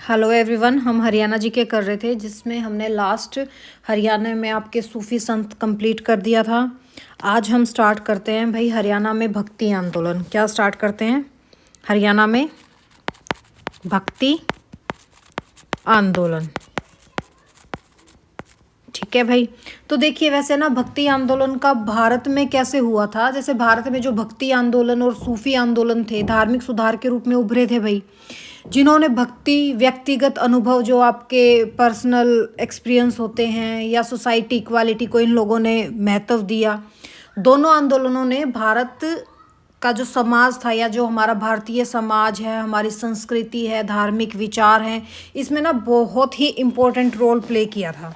Hello everyone, हम हरियाणा जी के कर रहे थे जिसमें हमने लास्ट हरियाणा में आपके सूफी संत कंप्लीट कर दिया था। आज हम स्टार्ट करते हैं भाई हरियाणा में भक्ति आंदोलन। क्या स्टार्ट करते हैं? हरियाणा में भक्ति आंदोलन। ठीक है भाई। तो देखिए, वैसे ना भक्ति आंदोलन का भारत में कैसे हुआ था। जैसे भारत में जो भक्ति आंदोलन और सूफी आंदोलन थे, धार्मिक सुधार के रूप में उभरे थे भाई, जिन्होंने भक्ति, व्यक्तिगत अनुभव, जो आपके पर्सनल एक्सपीरियंस होते हैं, या सोसाइटी इक्वालिटी को इन लोगों ने महत्व दिया। दोनों आंदोलनों ने भारत का जो समाज था, या जो हमारा भारतीय समाज है, हमारी संस्कृति है, धार्मिक विचार हैं, इसमें ना बहुत ही इम्पोर्टेंट रोल प्ले किया था।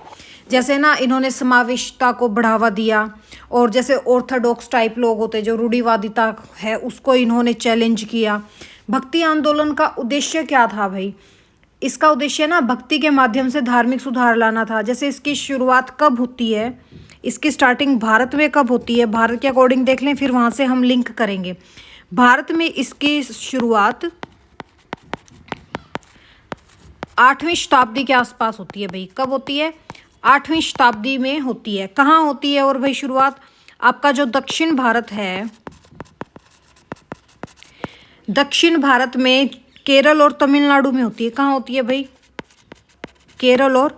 जैसे ना इन्होंने समावेशिता को बढ़ावा दिया, और जैसे ऑर्थोडॉक्स टाइप लोग होते जो रूढ़िवादिता है उसको इन्होंने चैलेंज किया। भक्ति आंदोलन का उद्देश्य क्या था भाई? इसका उद्देश्य ना भक्ति के माध्यम से धार्मिक सुधार लाना था। जैसे इसकी शुरुआत कब होती है, इसकी स्टार्टिंग भारत में कब होती है, भारत के अकॉर्डिंग देख लें, फिर वहाँ से हम लिंक करेंगे। भारत में इसकी शुरुआत 8वीं शताब्दी के आसपास होती है भाई। कब होती है? 8वीं शताब्दी में होती है। कहाँ होती है? और भाई शुरुआत आपका जो दक्षिण भारत है, दक्षिण भारत में केरल और तमिलनाडु में होती है। कहाँ होती है भाई? केरल और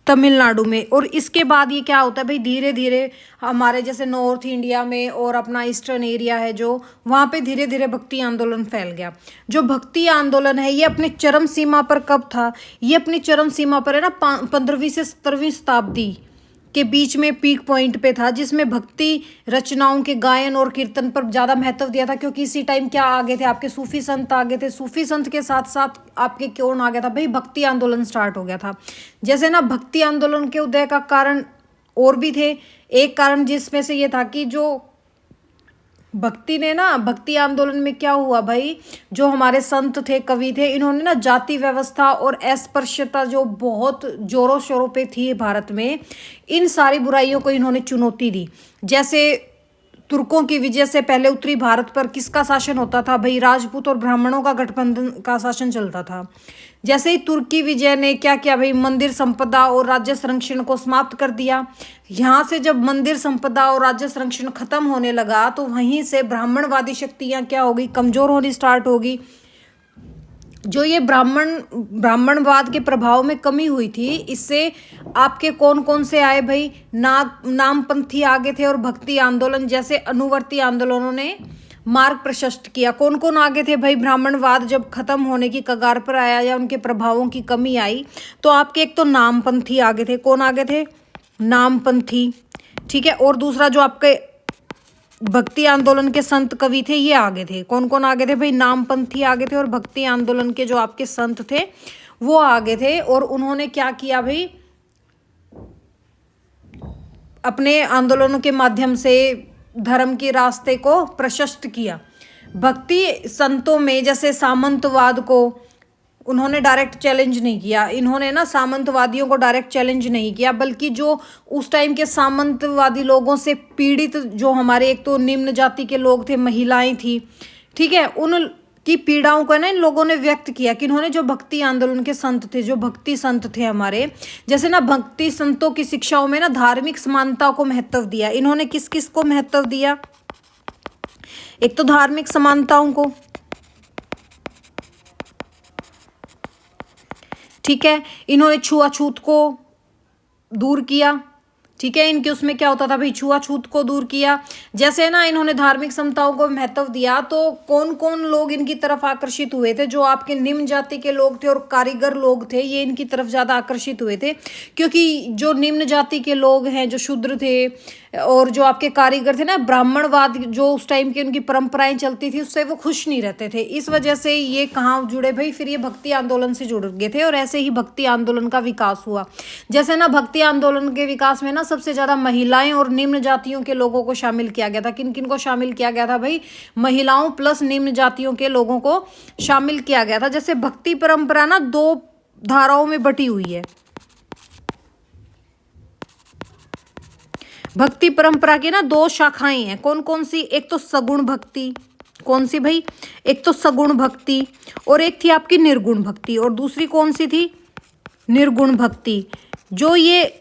तमिलनाडु में। और इसके बाद ये क्या होता है भाई, धीरे धीरे हमारे जैसे नॉर्थ इंडिया में और अपना ईस्टर्न एरिया है जो, वहाँ पे धीरे धीरे भक्ति आंदोलन फैल गया। जो भक्ति आंदोलन है ये अपने चरम सीमा पर कब था? ये अपनी चरम सीमा पर है ना 15वीं से 17वीं शताब्दी के बीच में पीक पॉइंट पे था, जिसमें भक्ति रचनाओं के गायन और कीर्तन पर ज़्यादा महत्व दिया था। क्योंकि इसी टाइम क्या आगे थे? आपके सूफी संत आगे थे। सूफी संत के साथ साथ आपके कौन आ गया था भाई? भक्ति आंदोलन स्टार्ट हो गया था। जैसे ना भक्ति आंदोलन के उदय का कारण और भी थे। एक कारण जिसमें से ये था कि जो भक्ति ने ना, भक्ति आंदोलन में क्या हुआ भाई, जो हमारे संत थे, कवि थे, इन्होंने ना जाति व्यवस्था और अस्पृश्यता जो बहुत जोरों शोरों पे थी भारत में, इन सारी बुराइयों को इन्होंने चुनौती दी। जैसे तुर्कों की विजय से पहले उत्तरी भारत पर किसका शासन होता था भाई? राजपूत और ब्राह्मणों का गठबंधन का शासन चलता था। जैसे ही तुर्की विजय ने क्या किया भाई, मंदिर संपदा और राज्य संरक्षण को समाप्त कर दिया। यहाँ से जब मंदिर संपदा और राज्य संरक्षण खत्म होने लगा, तो वहीं से ब्राह्मणवादी शक्तियाँ क्या होगी? कमजोर होनी स्टार्ट होगी। जो ये ब्राह्मणवाद के प्रभाव में कमी हुई थी, इससे आपके कौन कौन से आए भाई? नामपंथी आगे थे, और भक्ति आंदोलन जैसे अनुवर्ती आंदोलनों ने मार्ग प्रशस्त किया। कौन कौन आगे थे भाई? ब्राह्मणवाद जब खत्म होने की कगार पर आया, या उनके प्रभावों की कमी आई, तो आपके एक तो नामपंथी आगे थे। कौन आगे थे? नामपंथी। ठीक है। और दूसरा जो आपके भक्ति आंदोलन के संत कवि थे, ये आगे थे। कौन कौन आगे थे भाई? नामपंथी आगे थे, और भक्ति आंदोलन के जो आपके संत थे वो आगे थे। और उन्होंने क्या किया भाई? अपने आंदोलनों के माध्यम से धर्म के रास्ते को प्रशस्त किया। भक्ति संतों में जैसे सामंतवाद को उन्होंने डायरेक्ट चैलेंज नहीं किया। इन्होंने ना सामंतवादियों को डायरेक्ट चैलेंज नहीं किया, बल्कि जो उस टाइम के सामंतवादी लोगों से पीड़ित, जो हमारे एक तो निम्न जाति के लोग थे, महिलाएं थी, ठीक है, उन की पीड़ाओं को ना इन लोगों ने व्यक्त किया। कि इन्होंने, जो भक्ति आंदोलन के संत थे, जो भक्ति संत थे हमारे, जैसे ना भक्ति संतों की शिक्षाओं में ना धार्मिक समानता को महत्व दिया। इन्होंने किस किस को महत्व दिया? एक तो धार्मिक समानताओं को, ठीक है। इन्होंने छुआछूत को दूर किया। ठीक है। इनके उसमें क्या होता था भाई? छुआछूत को दूर किया। जैसे ना इन्होंने धार्मिक समताओं को महत्व दिया, तो कौन कौन लोग इनकी तरफ आकर्षित हुए थे? जो आपके निम्न जाति के लोग थे और कारीगर लोग थे, ये इनकी तरफ ज़्यादा आकर्षित हुए थे। क्योंकि जो निम्न जाति के लोग हैं, जो शूद्र थे, और जो आपके कारीगर थे ना, ब्राह्मणवाद जो उस टाइम की उनकी परंपराएं चलती थी, उससे वो खुश नहीं रहते थे। इस वजह से ये कहाँ जुड़े भाई? फिर ये भक्ति आंदोलन से जुड़ गए थे, और ऐसे ही भक्ति आंदोलन का विकास हुआ। जैसे ना भक्ति आंदोलन के विकास में ना सबसे ज़्यादा महिलाएं और निम्न जातियों के लोगों को शामिल किया गया था। किन किन को शामिल किया गया था भाई? महिलाओं प्लस निम्न जातियों के लोगों को शामिल किया गया था। जैसे भक्ति परंपरा ना 2 धाराओं में बटी हुई है। भक्ति परंपरा की ना 2 शाखाएं हैं। कौन कौन सी? एक तो सगुण भक्ति, कौन सी भाई? एक तो सगुण भक्ति और एक थी आपकी निर्गुण भक्ति, और दूसरी कौन सी थी? निर्गुण भक्ति। जो ये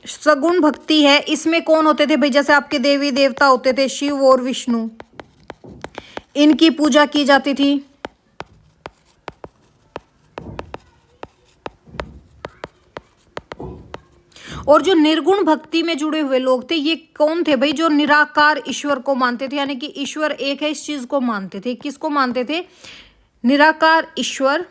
सगुण भक्ति है इसमें कौन होते थे भाई? जैसे आपके देवी देवता होते थे शिव और विष्णु, इनकी पूजा की जाती थी। और जो निर्गुण भक्ति में जुड़े हुए लोग थे ये कौन थे भाई? जो निराकार ईश्वर को मानते थे, यानी कि ईश्वर एक है इस चीज को मानते थे। किसको मानते थे? निराकार ईश्वर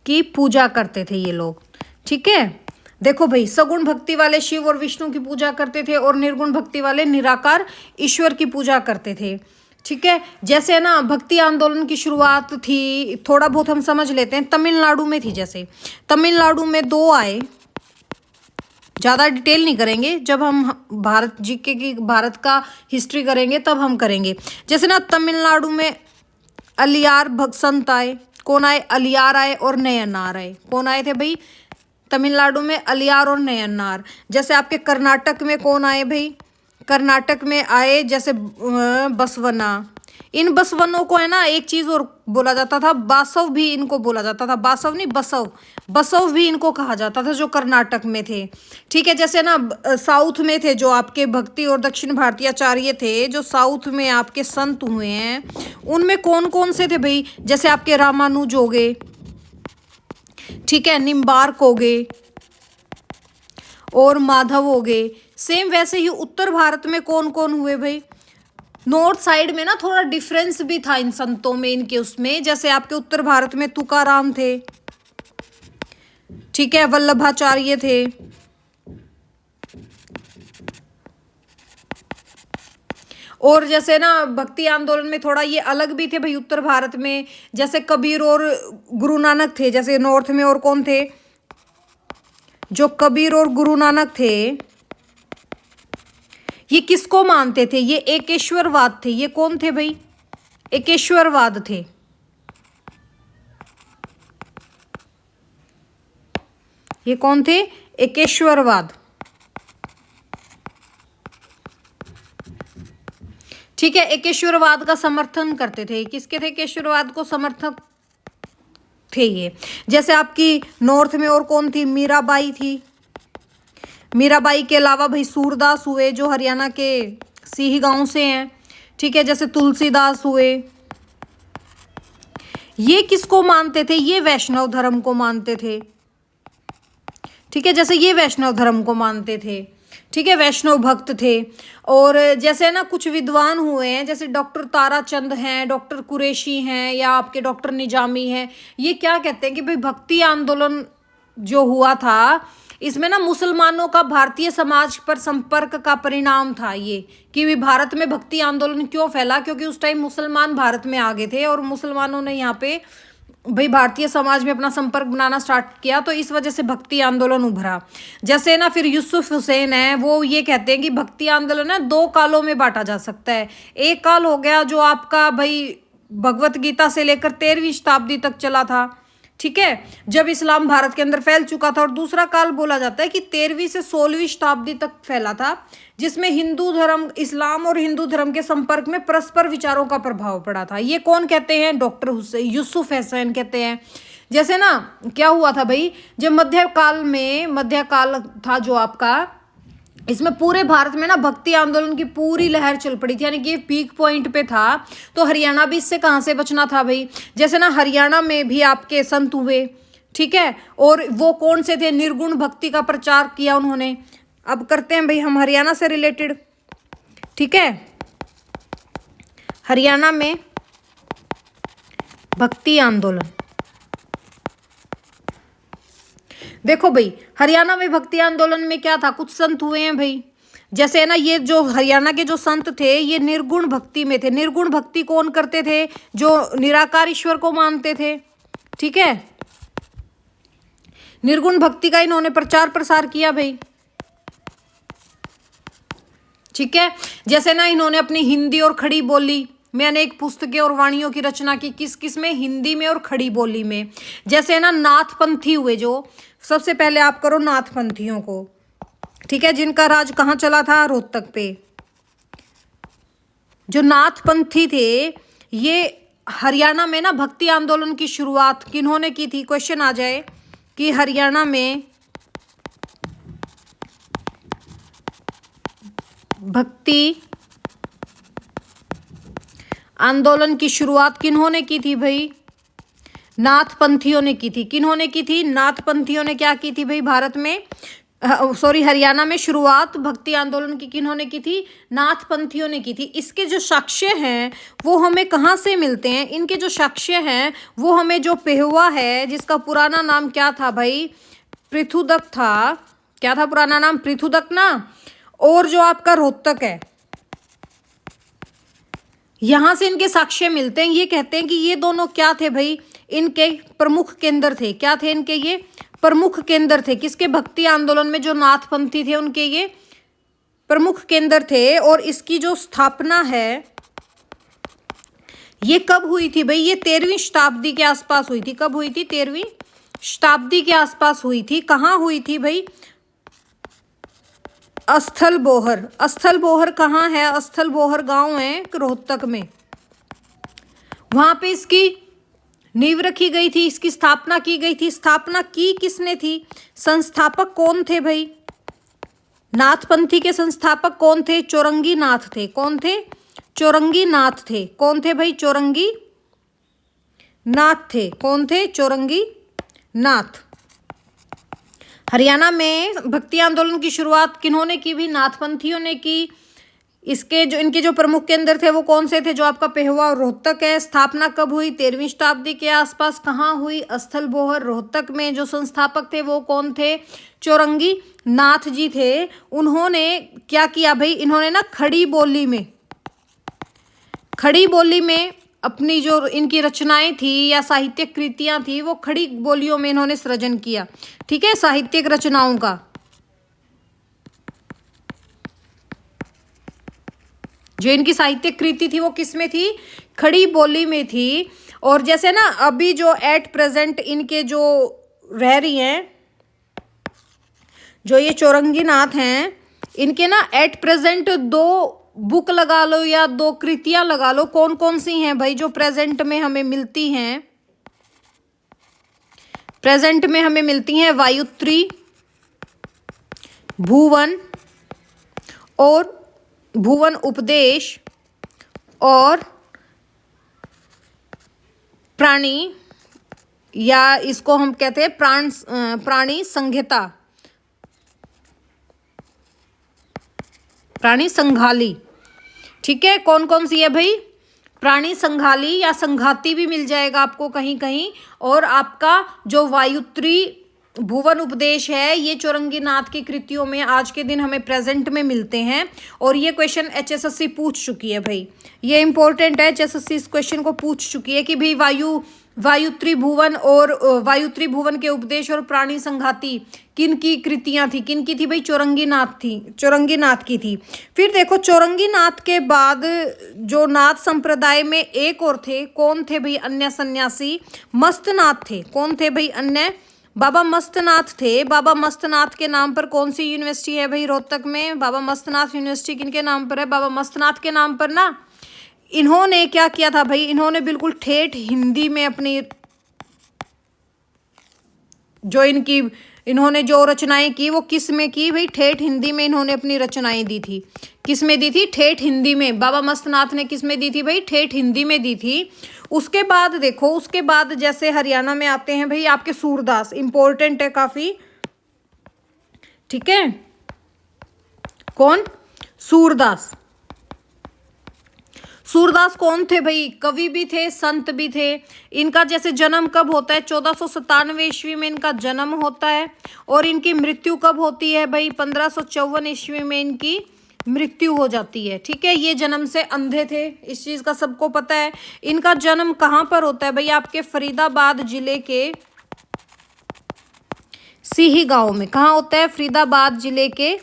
की पूजा करते थे ये लोग। ठीक है, देखो भाई, सगुण भक्ति वाले शिव और विष्णु की पूजा करते थे और निर्गुण भक्ति वाले निराकार ईश्वर की पूजा करते थे। ठीक है, जैसे है ना भक्ति आंदोलन की शुरुआत थी, थोड़ा बहुत हम समझ लेते हैं, तमिलनाडु में थी। जैसे तमिलनाडु में दो आए, ज़्यादा डिटेल नहीं करेंगे, जब हम भारत जीके की भारत का हिस्ट्री करेंगे तब हम करेंगे। जैसे ना तमिलनाडु में अलियार संत आए। कौन आए? अलियार आए और नयनार आए। कौन आए थे भाई? तमिलनाडु में अलियार और नयनार। जैसे आपके कर्नाटक में कौन आए भाई? कर्नाटक में आए जैसे बसवना। इन बसवनों को है ना एक चीज़ और बोला जाता था, बासव भी इनको बोला जाता था। बासव नहीं, बसव, बसव भी इनको कहा जाता था जो कर्नाटक में थे। ठीक है, जैसे ना साउथ में थे जो आपके भक्ति और दक्षिण भारतीय आचार्य थे, जो साउथ में आपके संत हुए हैं, उनमें कौन कौन से थे भाई? जैसे आपके रामानुज हो गए, ठीक है, निम्बार्क हो गए और माधव हो गए। सेम वैसे ही उत्तर भारत में कौन कौन हुए भाई? नॉर्थ साइड में ना थोड़ा डिफरेंस भी था इन संतों में, इनके उसमें। जैसे आपके उत्तर भारत में तुकाराम थे, ठीक है, वल्लभाचार्य थे, और जैसे ना भक्ति आंदोलन में थोड़ा ये अलग भी थे भाई उत्तर भारत में, जैसे कबीर और गुरु नानक थे। जैसे नॉर्थ में और कौन थे? जो कबीर और गुरु नानक थे, ये किसको मानते थे? ये एकेश्वरवाद थे। ये कौन थे भाई? एकेश्वरवाद थे। ये कौन थे? एकेश्वरवाद। ठीक है, एकेश्वरवाद का समर्थन करते थे। किसके थे? एकेश्वरवाद को समर्थक थे ये। जैसे आपकी नॉर्थ में और कौन थी? मीराबाई थी। मीराबाई के अलावा भाई सूरदास हुए जो हरियाणा के सीही गांव से हैं। ठीक है, जैसे तुलसीदास हुए। ये किसको मानते थे? ये वैष्णव धर्म को मानते थे। ठीक है, जैसे ये वैष्णव धर्म को मानते थे। ठीक है, वैष्णव भक्त थे। और जैसे ना कुछ विद्वान हुए हैं, जैसे डॉक्टर ताराचंद हैं, डॉक्टर कुरैशी हैं, या आपके डॉक्टर निजामी हैं। ये क्या कहते हैं कि भाई भक्ति आंदोलन जो हुआ था इसमें ना मुसलमानों का भारतीय समाज पर संपर्क का परिणाम था ये, कि भारत में भक्ति आंदोलन क्यों फैला? क्योंकि उस टाइम मुसलमान भारत में आ गए थे और मुसलमानों ने यहाँ पे भाई भारतीय समाज में अपना संपर्क बनाना स्टार्ट किया, तो इस वजह से भक्ति आंदोलन उभरा। जैसे ना फिर यूसुफ हुसैन है, वो ये कहते हैं कि भक्ति आंदोलन है दो कालों में बांटा जा सकता है। एक काल हो गया जो आपका भाई भगवत गीता से लेकर 13वीं शताब्दी तक चला था, ठीक है, जब इस्लाम भारत के अंदर फैल चुका था। और दूसरा काल बोला जाता है कि 13वीं से 16वीं शताब्दी तक फैला था, जिसमें हिंदू धर्म, इस्लाम और हिंदू धर्म के संपर्क में परस्पर विचारों का प्रभाव पड़ा था। ये कौन कहते हैं? डॉक्टर यूसुफ हुसैन कहते हैं। जैसे ना क्या हुआ था भाई, जब मध्यकाल था जो आपका, इसमें पूरे भारत में ना भक्ति आंदोलन की पूरी लहर चल पड़ी थी, यानी कि पीक पॉइंट पे था। तो हरियाणा भी इससे कहाँ से बचना था भाई? जैसे ना हरियाणा में भी आपके संत हुए, ठीक है, और वो कौन से थे? निर्गुण भक्ति का प्रचार किया उन्होंने। अब करते हैं भाई हम हरियाणा से रिलेटेड, ठीक है, हरियाणा में भक्ति आंदोलन। देखो भाई हरियाणा में भक्ति आंदोलन में क्या था? कुछ संत हुए हैं भाई, जैसे है ना ये जो हरियाणा के जो संत थे ये निर्गुण भक्ति में थे। निर्गुण भक्ति कौन करते थे? जो निराकार ईश्वर को मानते थे, ठीक है, निर्गुण भक्ति का इन्होंने प्रचार प्रसार किया भाई, ठीक है। जैसे ना इन्होंने अपनी हिंदी और खड़ी बोली में अनेक पुस्तकें और वाणियों की रचना की। किस किस में? हिंदी में और खड़ी बोली में। जैसे ना नाथपंथी हुए, जो सबसे पहले आप करो नाथपंथियों को, ठीक है, जिनका राज कहाँ चला था? रोहतक पे। जो नाथपंथी थे, ये हरियाणा में ना भक्ति आंदोलन की शुरुआत किन्होंने की थी? क्वेश्चन आ जाए कि हरियाणा में भक्ति आंदोलन की शुरुआत किन्होंने की थी भाई? नाथपंथियों ने की थी। किन्होंने की थी? नाथपंथियों ने क्या की थी भाई भारत में, सॉरी हरियाणा में शुरुआत भक्ति आंदोलन की किन्होंने की थी? नाथपंथियों ने की थी। इसके जो साक्ष्य हैं वो हमें कहाँ से मिलते हैं? इनके जो साक्ष्य हैं वो हमें जो पेहुआ है, जिसका पुराना नाम क्या था भाई? पृथुदक था। क्या था पुराना नाम? पृथुदक ना। और जो आपका रोहतक है, यहां से इनके साक्ष्य मिलते हैं। ये कहते हैं कि ये दोनों क्या थे भाई? इनके प्रमुख केंद्र थे। क्या थे इनके? ये प्रमुख केंद्र थे। किसके? भक्ति आंदोलन में जो नाथपंथी थे उनके ये प्रमुख केंद्र थे। और इसकी जो स्थापना है ये कब हुई थी भाई? ये 13वीं शताब्दी के आसपास हुई थी। कब हुई थी? 13वीं शताब्दी के आसपास हुई थी। कहाँ हुई थी भाई? अस्थल बोहर। अस्थल बोहर कहाँ है? अस्थल बोहर गांव है रोहतक में। वहां पे इसकी नींव रखी गई थी, इसकी स्थापना की गई थी। स्थापना की किसने थी? संस्थापक कौन थे भाई? नाथपंथी के संस्थापक कौन थे? चौरंगी नाथ थे। कौन थे? चौरंगी नाथ थे। कौन थे भाई? चौरंगी नाथ थे। कौन थे? चौरंगी नाथ। हरियाणा में भक्ति आंदोलन की शुरुआत किन्होंने की भी? नाथपंथियों ने की। इसके जो इनके जो प्रमुख केंद्र थे वो कौन से थे? जो आपका पेहुआ और रोहतक है। स्थापना कब हुई? 13वीं शताब्दी के आसपास। कहाँ हुई? अस्थल बोहर रोहतक में। जो संस्थापक थे वो कौन थे? चौरंगी नाथ जी थे। उन्होंने क्या किया भाई? इन्होंने ना खड़ी बोली में अपनी जो इनकी रचनाएं थी या साहित्यिक कृतियां थी वो खड़ी बोलियों में इन्होंने सृजन किया। ठीक है, साहित्यिक रचनाओं का। जो इनकी साहित्यिक कृति थी वो किस में थी? खड़ी बोली में थी। और जैसे ना अभी जो एट प्रेजेंट इनके जो रह रही हैं, जो ये चौरंगी नाथ हैं, इनके ना एट प्रेजेंट 2 बुक लगा लो या 2 कृतियां लगा लो। कौन कौन सी हैं भाई जो प्रेजेंट में हमें मिलती हैं? प्रेजेंट में हमें मिलती हैं वायुत्री, भुवन और भुवन उपदेश और प्राणी, या इसको हम कहते हैं प्राणी संहिता, प्राणी संघाली। ठीक है, कौन कौन सी है भाई? प्राणी संघाली या संघाती भी मिल जाएगा आपको कहीं कहीं। और आपका जो वायुत्री भुवन उपदेश है ये चौरंगी नाथ की कृतियों में आज के दिन हमें प्रेजेंट में मिलते हैं। और ये क्वेश्चन एचएसएससी पूछ चुकी है भाई, ये इंपॉर्टेंट है। एचएसएससी इस क्वेश्चन को पूछ चुकी है कि भाई वायुत्री भुवन और वायुत्री भुवन के उपदेश और प्राणी संघाती किन की कृतियां थी? किन की थी भाई? चौरंगी नाथ की थी। फिर देखो चौरंगी नाथ के बाद जो नाथ संप्रदाय में एक और थे, कौन थे भाई? अन्य सन्यासी मस्तनाथ थे। कौन थे भाई? अन्य बाबा मस्तनाथ थे। बाबा मस्तनाथ के नाम पर कौन सी यूनिवर्सिटी है भाई रोहतक में? बाबा मस्तनाथ यूनिवर्सिटी किनके नाम पर है? बाबा मस्तनाथ के नाम पर ना। इन्होंने क्या किया था भाई? इन्होंने बिल्कुल ठेठ हिंदी में अपनी जो इन्होंने जो रचनाएं की वो किस में की भाई? ठेठ हिंदी में इन्होंने अपनी रचनाएं दी थी। किस में दी थी? ठेठ हिंदी में। बाबा मस्तनाथ ने किस में दी थी भाई? ठेठ हिंदी में दी थी। उसके बाद देखो, उसके बाद जैसे हरियाणा में आते हैं भाई आपके सूरदास, इंपॉर्टेंट है काफी। ठीक है, कौन? सूरदास। सूरदास कौन थे भाई? कवि भी थे, संत भी थे। इनका जैसे जन्म कब होता है? 1497 ईस्वी में इनका जन्म होता है। और इनकी मृत्यु कब होती है भाई? 1554 ईस्वी में इनकी मृत्यु हो जाती है। ठीक है, ये जन्म से अंधे थे, इस चीज का सबको पता है। इनका जन्म कहाँ पर होता है भाई? आपके फरीदाबाद जिले के सीही गांव में। कहाँ होता है? फरीदाबाद जिले के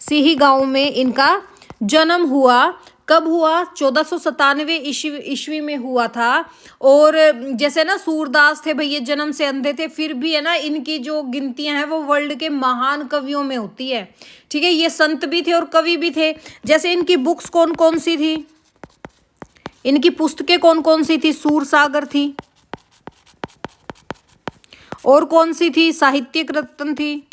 सीही गांव में इनका जन्म हुआ। कब हुआ? 1497 ईस्वी में हुआ था। और जैसे ना सूरदास थे भाई, ये जन्म से अंधे थे, फिर भी है ना इनकी जो गिनतियां हैं वो वर्ल्ड के महान कवियों में होती है। ठीक है, ये संत भी थे और कवि भी थे। जैसे इनकी बुक्स कौन कौन सी थी? इनकी पुस्तकें कौन कौन सी थी? सूरसागर थी, और कौन सी थी? साहित्यिक रत्न थी,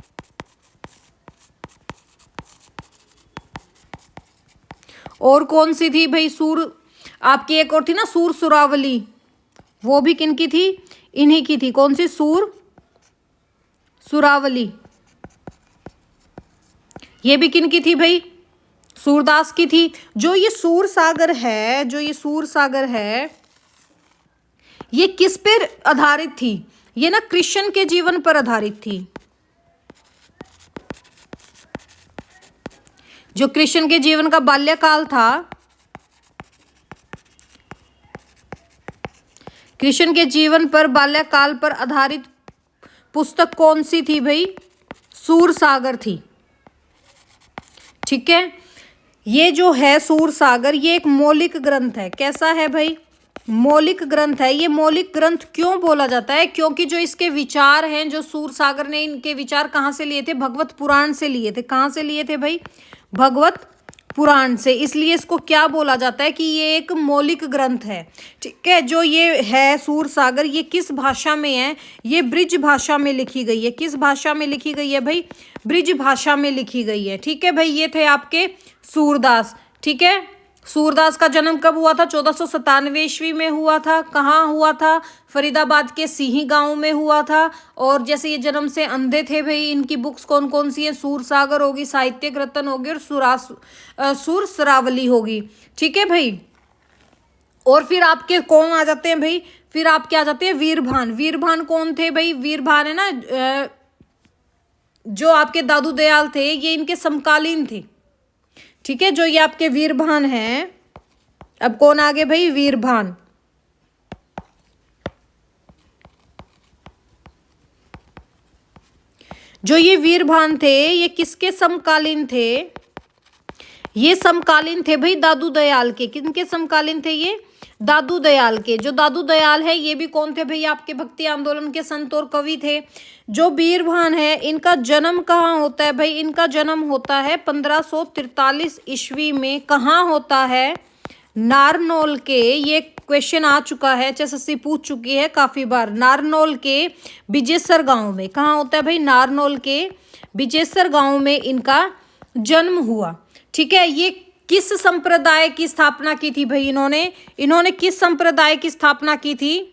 और कौन सी थी भाई? आपकी एक और थी ना सूर सुरावली, वो भी किनकी थी? इन्हीं की थी। कौन सी? सुरावली, ये भी किनकी थी भाई? सूरदास की थी। जो ये सूर सागर है ये किस पर आधारित थी? ये ना कृष्ण के जीवन पर आधारित थी। जो कृष्ण के जीवन का बाल्यकाल था, कृष्ण के जीवन पर बाल्यकाल पर आधारित पुस्तक कौन सी थी भाई? सूरसागर थी। ठीक है, ये जो है सूरसागर, ये एक मौलिक ग्रंथ है। कैसा है भाई? मौलिक ग्रंथ है। ये मौलिक ग्रंथ क्यों बोला जाता है? क्योंकि जो इसके विचार हैं, जो सूरसागर ने इनके विचार कहाँ से लिए थे? भगवत पुराण से लिए थे। कहाँ से लिए थे भाई? भगवत पुराण से। इसलिए इसको क्या बोला जाता है कि ये एक मौलिक ग्रंथ है। ठीक है, जो ये है सूरसागर, ये किस भाषा में है? ये ब्रिज भाषा में लिखी गई है। किस भाषा में लिखी गई है भाई? ब्रिज भाषा में लिखी गई है। ठीक है भाई, ये थे आपके सूरदास। ठीक है, सूरदास का जन्म कब हुआ था? 1497 ईस्वी में हुआ था। कहाँ हुआ था? फरीदाबाद के सिही गांव में हुआ था। और जैसे ये जन्म से अंधे थे भाई, इनकी बुक्स कौन कौन सी है? सूरसागर होगी, साहित्यिक रत्न होगी, और सूर सरावली होगी। ठीक है भाई, और फिर आपके कौन आ जाते हैं भाई? फिर आपके आ जाते हैं वीरभान। वीरभान कौन थे भाई? वीरभान है ना जो आपके दादू दयाल थे, ये इनके समकालीन थे। ठीक है, जो ये आपके वीरभान हैं। अब कौन आगे भाई? वीरभान। जो ये वीरभान थे, ये किसके समकालीन थे? ये समकालीन थे भाई दादू दयाल के। किनके समकालीन थे ये? दादू दयाल के। जो दादू दयाल है ये भी कौन थे भाई? आपके भक्ति आंदोलन के संत और कवि थे। जो वीरभान है, इनका जन्म कहाँ होता है भाई? इनका जन्म होता है 1543 ईस्वी में। कहाँ होता है? नारनौल के। ये क्वेश्चन आ चुका है, एचएसएससी पूछ चुकी है काफी बार। नारनौल के बिजेसर गांव में। कहाँ होता है भाई? नारनौल के बिजेसर गांव में इनका जन्म हुआ। ठीक है, ये किस संप्रदाय की स्थापना की थी भाई? इन्होंने किस संप्रदाय की स्थापना की थी?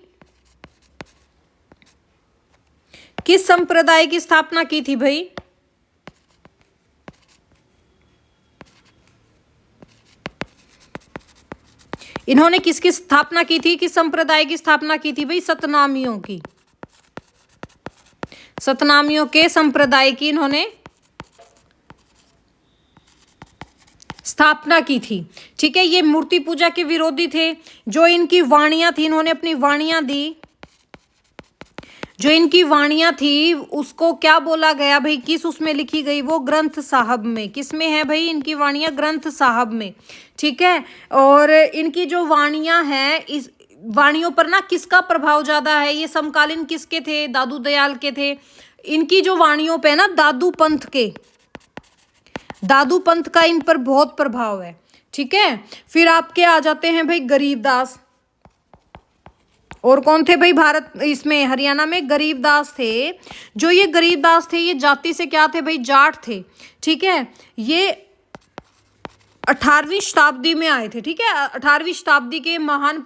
किस संप्रदाय की स्थापना की थी भाई? इन्होंने किसकी स्थापना की थी? किस संप्रदाय की स्थापना की थी भाई? सतनामियों की। सतनामियों के संप्रदाय की इन्होंने स्थापना की थी। ठीक है, ये मूर्ति पूजा के विरोधी थे। जो इनकी वाणियां थी, इन्होंने अपनी वाणियां दी। जो इनकी वाणियां थी उसको क्या बोला गया भाई? किस उसमें लिखी गई? वो ग्रंथ साहब में। किस में है भाई इनकी वाणियां? ग्रंथ साहब में। ठीक है, और इनकी जो वाणियां हैं, इस वाणियों पर ना किसका प्रभाव ज्यादा है? ये समकालीन किसके थे? दादू दयाल के थे। इनकी जो वाणियों पे ना दादू पंथ का इन पर बहुत प्रभाव है। ठीक है, फिर आपके आ जाते हैं भाई गरीबदास। और कौन थे भाई? इसमें हरियाणा में गरीबदास थे। जो ये गरीबदास थे, ये जाति से क्या थे भाई? जाट थे। ठीक है, ये 18वीं शताब्दी में आए थे। ठीक है, 18वीं शताब्दी के महान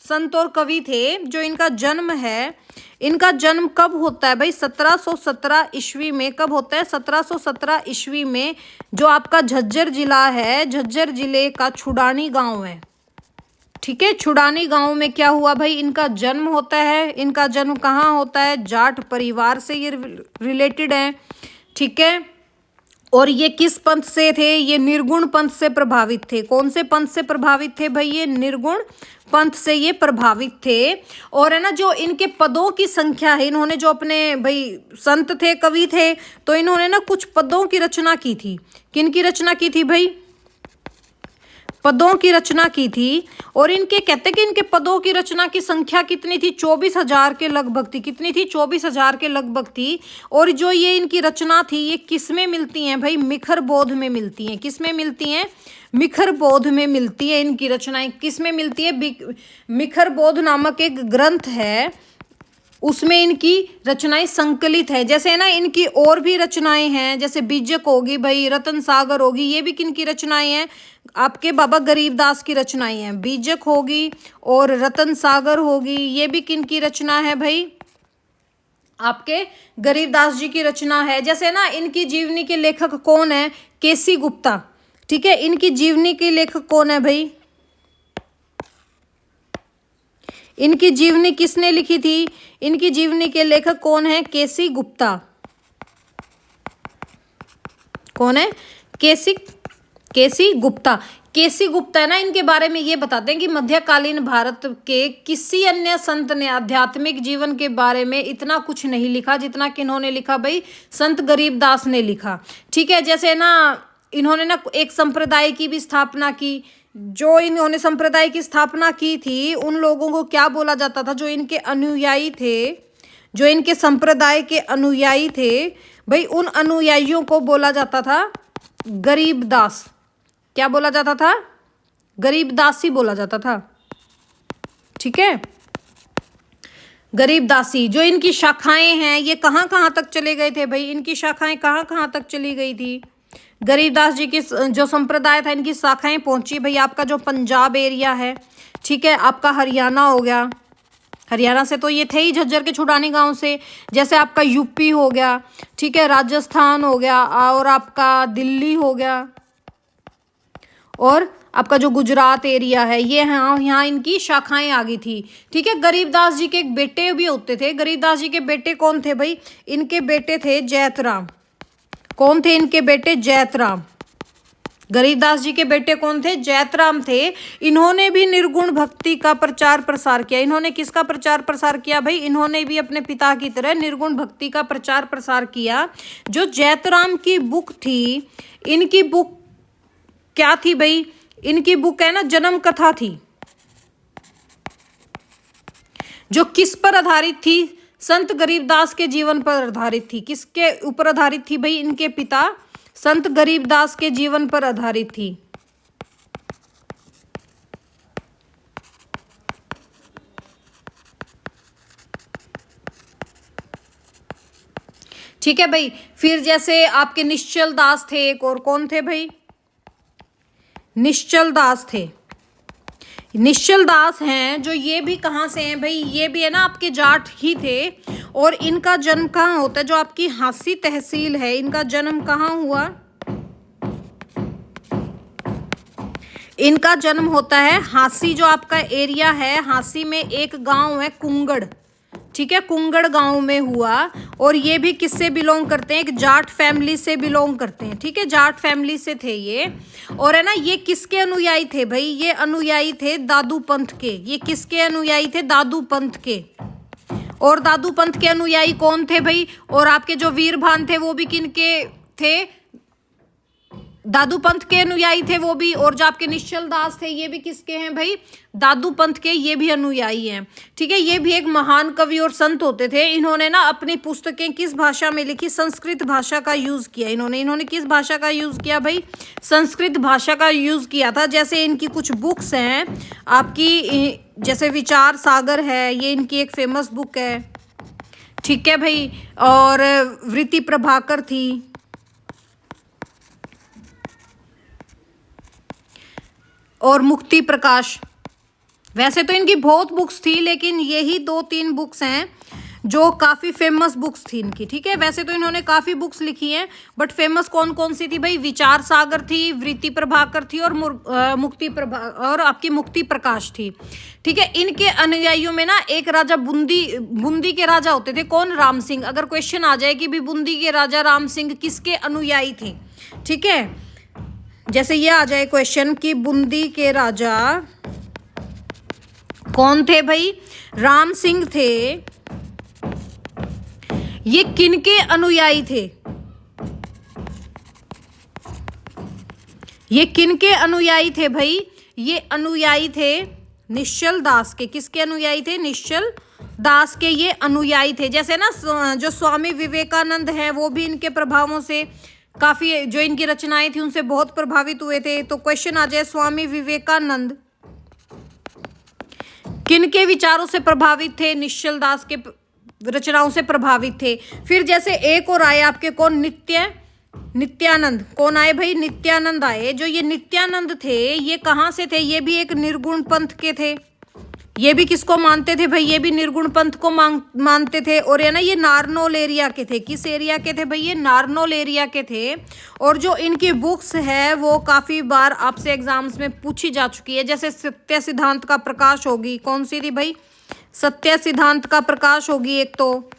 संत और कवि थे। जो इनका जन्म है, इनका जन्म कब होता है भाई? 1717 ईस्वी में। कब होता है? 1717 ईस्वी में। जो आपका झज्जर जिला है, झज्जर जिले का छुडानी गांव है। ठीक है, छुडानी गांव में क्या हुआ भाई? इनका जन्म होता है। इनका जन्म कहाँ होता है? जाट परिवार से ये रिलेटेड है। ठीक है, और ये किस पंथ से थे? ये निर्गुण पंथ से प्रभावित थे। कौन से पंथ से प्रभावित थे भाई? ये निर्गुण पंथ से ये प्रभावित थे। और है ना, जो इनके पदों की संख्या है, इन्होंने जो अपने भाई संत थे, कवि थे, तो इन्होंने ना कुछ पदों की रचना की थी। किन की रचना की थी भाई? पदों की रचना की थी। और इनके कहते कि इनके पदों की रचना की संख्या कितनी थी, 24,000 के लगभग थी। कितनी थी, 24,000 के लगभग थी। और जो ये इनकी रचना थी ये किस में मिलती हैं भाई, मिखर बोध में मिलती हैं। किस में मिलती हैं, मिखर बोध में मिलती है। इनकी रचनाएं किस में मिलती है, मिखर बोध नामक एक ग्रंथ है, उसमें इनकी रचनाएं संकलित है। जैसे है ना इनकी और भी रचनाएं हैं, जैसे बीजक होगी भाई, रतन सागर होगी, ये भी किनकी रचनाएं हैं, आपके बाबा गरीबदास की रचनाएं हैं। बीजक होगी और रतन सागर होगी, ये भी किनकी रचना है भाई, आपके गरीबदास जी की रचना है। जैसे ना इनकी जीवनी के लेखक कौन है, केसी गुप्ता। ठीक है, इनकी जीवनी के लेखक कौन है भाई, इनकी जीवनी किसने लिखी थी, इनकी जीवनी के लेखक कौन है, केसी गुप्ता। कौन है, केसी गुप्ता। केसी गुप्ता है ना, इनके बारे में ये बताते हैं कि मध्यकालीन भारत के किसी अन्य संत ने आध्यात्मिक जीवन के बारे में इतना कुछ नहीं लिखा जितना कि इन्होंने लिखा भाई, संत गरीबदास ने लिखा। ठीक है, जैसे ना इन्होंने ना एक संप्रदाय की भी स्थापना की। जो इन्होंने संप्रदाय की स्थापना की थी उन लोगों को क्या बोला जाता था, जो इनके अनुयायी थे, जो इनके संप्रदाय के अनुयायी थे भाई, उन अनुयायियों को बोला जाता था गरीबदास। क्या बोला जाता था, गरीबदासी बोला जाता था। ठीक है, गरीबदासी। जो इनकी शाखाएं हैं ये कहाँ कहाँ तक चले गए थे भाई, इनकी शाखाएं कहाँ कहाँ तक चली गई थी, गरीबदास जी की जो संप्रदाय था इनकी शाखाएं पहुंची भाई, आपका जो पंजाब एरिया है, ठीक है, आपका हरियाणा हो गया, हरियाणा से तो ये थे ही झज्जर के छुड़ानी गांव से, जैसे आपका यूपी हो गया, ठीक है, राजस्थान हो गया, और आपका दिल्ली हो गया, और आपका जो गुजरात एरिया है, ये यहाँ इनकी शाखाएं आ गई थी। ठीक है, गरीबदास जी के एक बेटे भी होते थे। गरीबदास जी के बेटे कौन थे भाई, इनके बेटे थे जैतराम। कौन थे इनके बेटे, जैतराम। गरीबदास जी के बेटे कौन थे, जैतराम थे। इन्होंने भी निर्गुण भक्ति का प्रचार प्रसार किया। इन्होंने किसका प्रचार प्रसार किया भाई, इन्होंने भी अपने पिता की तरह निर्गुण भक्ति का प्रचार प्रसार किया। जो जैतराम की बुक थी, इनकी बुक क्या थी भाई, इनकी बुक है ना जन्म कथा थी, जो किस पर आधारित थी, संत गरीबदास के जीवन पर आधारित थी। किसके ऊपर आधारित थी भाई, इनके पिता संत गरीबदास के जीवन पर आधारित थी। ठीक है भाई, फिर जैसे आपके निश्चल दास थे, एक और कौन थे भाई, निश्चल दास थे। निश्चल दास हैं जो ये भी कहाँ से हैं भाई, ये भी है ना आपके जाट ही थे। और इनका जन्म कहाँ होता है, जो आपकी हांसी तहसील है, इनका जन्म कहाँ हुआ, इनका जन्म होता है हांसी, जो आपका एरिया है, हांसी में एक गांव है कुंगड़। ठीक है, कुंगड़ गांव में हुआ। और ये भी किससे बिलोंग करते हैं, एक जाट फैमिली से बिलोंग करते हैं। ठीक है, जाट फैमिली से थे ये। और है ना ये किसके अनुयायी थे भाई, ये अनुयायी थे दादू पंथ के। ये किसके अनुयायी थे, दादू पंथ के। और दादू पंथ के अनुयायी कौन थे भाई, और आपके जो वीरभान थे वो भी किनके थे, दादू पंथ के अनुयायी थे वो भी। और जो आपके निश्चल दास थे ये भी किसके हैं भाई, दादू पंथ के, ये भी अनुयायी हैं। ठीक है, ये भी एक महान कवि और संत होते थे। इन्होंने ना अपनी पुस्तकें किस भाषा में लिखी, संस्कृत भाषा का यूज किया इन्होंने किस भाषा का यूज किया भाई, संस्कृत भाषा का यूज किया था। जैसे इनकी कुछ बुक्स हैं आपकी, जैसे विचार सागर है, ये इनकी एक फेमस बुक है। ठीक है भाई, और वृत्ति प्रभाकर थी, और मुक्ति प्रकाश। वैसे तो इनकी बहुत बुक्स थी, लेकिन यही 2-3 बुक्स हैं जो काफ़ी फेमस बुक्स थी इनकी। ठीक है, वैसे तो इन्होंने काफ़ी बुक्स लिखी हैं, बट फेमस कौन कौन सी थी भाई, विचार सागर थी, वृत्ति प्रभाकर थी, और और आपकी मुक्ति प्रकाश थी। ठीक है, इनके अनुयायियों में ना एक राजा बूंदी के राजा होते थे, कौन, राम सिंह। अगर क्वेश्चन आ जाए कि भी बूंदी के राजा राम सिंह किसके अनुयायी थे, ठीक है, जैसे ये आ जाए क्वेश्चन कि बूंदी के राजा कौन थे भाई, राम सिंह थे। ये किनके अनुयायी थे, ये किनके अनुयायी थे भाई, ये अनुयायी थे निश्चल दास के। किसके अनुयायी थे? निश्चल दास के ये अनुयायी थे। जैसे ना जो स्वामी विवेकानंद हैं वो भी इनके प्रभावों से काफी, जो इनकी रचनाएं थी उनसे बहुत प्रभावित हुए थे। तो क्वेश्चन आ जाए, स्वामी विवेकानंद किन के विचारों से प्रभावित थे? निश्चल दास के रचनाओं से प्रभावित थे। फिर जैसे एक और आए आपके, कौन? नित्यानंद। कौन आए भाई? नित्यानंद आए। जो ये नित्यानंद थे ये कहाँ से थे? ये भी एक निर्गुण पंथ के थे। ये भी किसको मानते थे भाई? ये भी निर्गुण पंथ को मानते थे। और ये ना ये नारनौल एरिया के थे। किस एरिया के थे भाई? ये नारनौल एरिया के थे। और जो इनकी बुक्स है वो काफी बार आपसे एग्जाम्स में पूछी जा चुकी है। जैसे सत्य सिद्धांत का प्रकाश होगी, कौन सी थी भाई? सत्य सिद्धांत का प्रकाश होगी एक तो,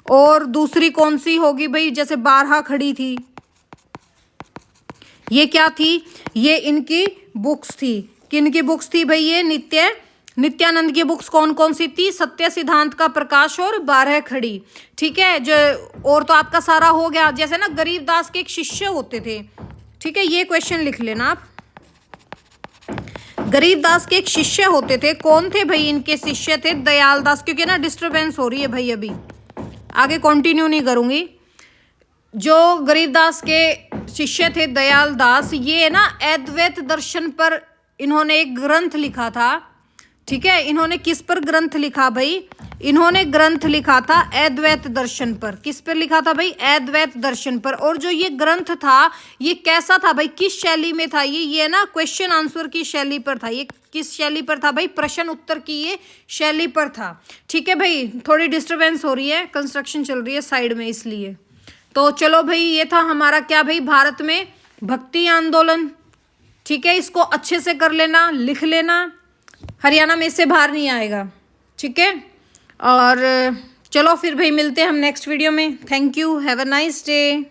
और दूसरी कौन सी होगी भाई? जैसे बारहा खड़ी थी, ये क्या थी? ये इनकी बुक्स थी। किन की बुक्स थी भाई? ये नित्यानंद की बुक्स कौन कौन सी थी? सत्य सिद्धांत का प्रकाश और बारह खड़ी। ठीक है, जो और तो आपका सारा हो गया। जैसे ना गरीबदास के एक शिष्य होते थे, ठीक है, ये क्वेश्चन लिख लेना आप। गरीबदास के एक शिष्य होते थे, कौन थे भाई? इनके शिष्य थे दयालदास। क्योंकि ना डिस्टरबेंस हो रही है भाई, अभी आगे कंटिन्यू नहीं करूंगी। जो गरीबदास के शिष्य थे दयालदास, ये ना अद्वैत दर्शन पर इन्होंने एक ग्रंथ लिखा था। ठीक है, इन्होंने किस पर ग्रंथ लिखा भाई? इन्होंने ग्रंथ लिखा था अद्वैत दर्शन पर। किस पर लिखा था भाई? अद्वैत दर्शन पर। और जो ये ग्रंथ था ये कैसा था भाई? किस शैली में था? ये ना क्वेश्चन आंसर की शैली पर था। ये किस शैली पर था भाई? प्रश्न उत्तर की ये शैली पर था। ठीक है भाई, थोड़ी डिस्टरबेंस हो रही है, कंस्ट्रक्शन चल रही है साइड में, इसलिए। तो चलो भाई, ये था हमारा क्या भाई? भारत में भक्ति आंदोलन। ठीक है, इसको अच्छे से कर लेना, लिख लेना। हरियाणा में इससे बाहर नहीं आएगा। ठीक है, और चलो फिर भाई मिलते हैं हम नेक्स्ट वीडियो में। Thank you, have a nice day.